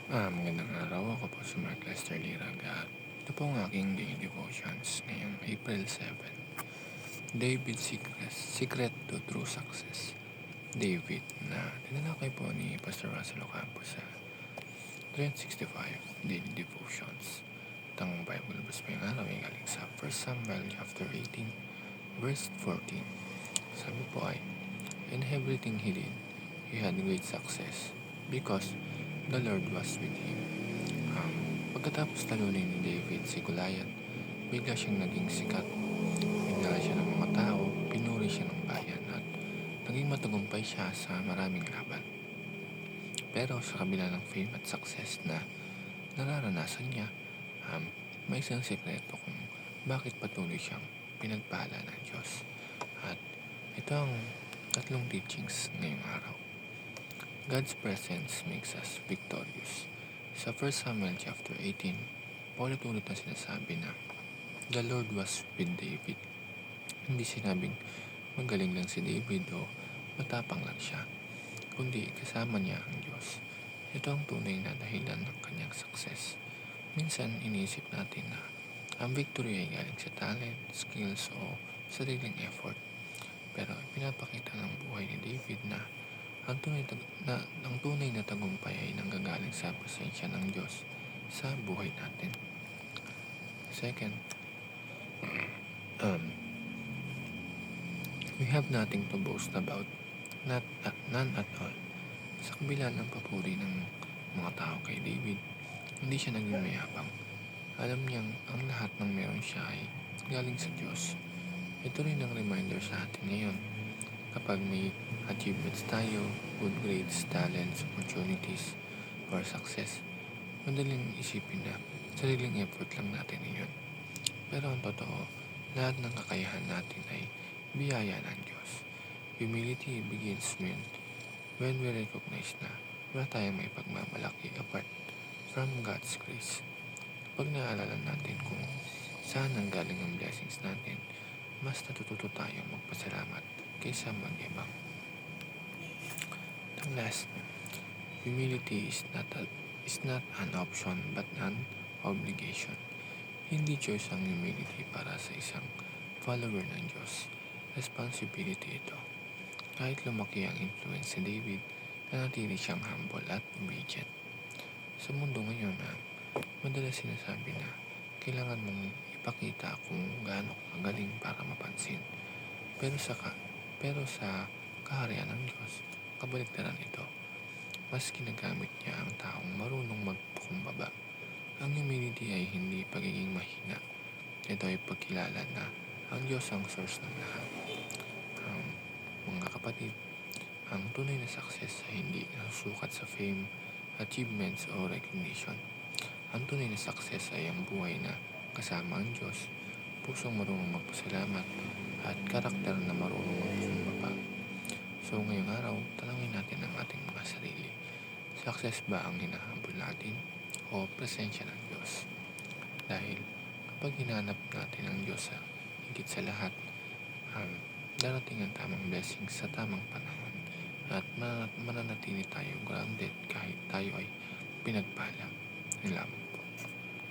Magandang araw. Ako po si Mark Lester Liraga at ito po ang aking daily devotions ngayong April 7. David Secret to True Success. David na tinalakay po ni Pastor Russell Ocampo sa 365 Daily Devotions. Itong Bible verse po yung araw ay galing sa 1 Samuel chapter 18 verse 14. Sabi po ay, "In everything he did, he had great success because the Lord was with him." Pagkatapos talunin ni David si Goliath, bigla siyang naging sikat. Pinala siya ng mga tao, pinuri siya ng bayan at naging matagumpay siya sa maraming laban. Pero sa kabila ng fame at success na nararanasan niya, may isang sekreto kung bakit patuloy siyang pinagpala ng Diyos. At ito ang tatlong teachings ngayong araw. God's presence makes us victorious. Sa 1 Samuel chapter 18, paulit-ulit na sinasabi na the Lord was with David. Hindi sinabing magaling lang si David o matapang lang siya, kundi kasama niya ang Diyos. Ito ang tunay na dahilan ng kanyang success. Minsan iniisip natin na ang victory ay galing sa talent, skills o sariling effort. Pero pinapakita ng buhay ni David na ang tunay na tagumpay ay nanggagaling sa presensya ng Diyos sa buhay natin. Second, we have nothing to boast about, none at all. Sa kabila ng papuri ng mga tao kay David, hindi siya naging mayabang. Alam niyang ang lahat ng meron siya ay galing sa Diyos. Ito rin ang reminder sa atin ngayon. Kapag may achievements tayo, good grades, talents, opportunities, or success, madaling isipin na sariling effort lang natin iyon. Pero ang totoo, lahat ng kakayahan natin ay biyaya ng Diyos. Humility begins when we recognize na wala tayong may pagmamalaki apart from God's grace. Pag naalala natin kung saan ang galing ang blessings natin, mas natututo tayong magpasalamat kaysa magyabang. The last, humility is not an option but an obligation. Hindi choice ang humility para sa isang follower ng Diyos. Responsibility ito. Kahit lumaki ang influence ni David, nanatili siyang humble at obedient. Sa mundo ngayon madalas sinasabi na kailangan mong ipakita kung gaano ka galing para mapansin. Pero sa kaharian ng Diyos, kabaligtaran ito. Mas ginagamit niya ang taong marunong magpakumbaba. Ang humility ay hindi pagiging mahina. Ito ay pagkilala na ang Diyos ang source ng lahat. Mga kapatid, ang tunay na success ay hindi nasusukat sa fame, achievements o recognition. Ang tunay na success ay ang buhay na kasama ang Diyos, pusong marunong magpasalamat, at karakter na marunong magpakumbaba. So ngayong araw, tanungin natin ang ating mga sarili. Success ba ang hinahabol natin o presensya ng Diyos? Dahil kapag hinanap natin ang Diyos higit sa lahat, darating ang tamang blessings sa tamang panahon at mananatili tayo grounded kahit tayo ay pinagpala. Yun lamang.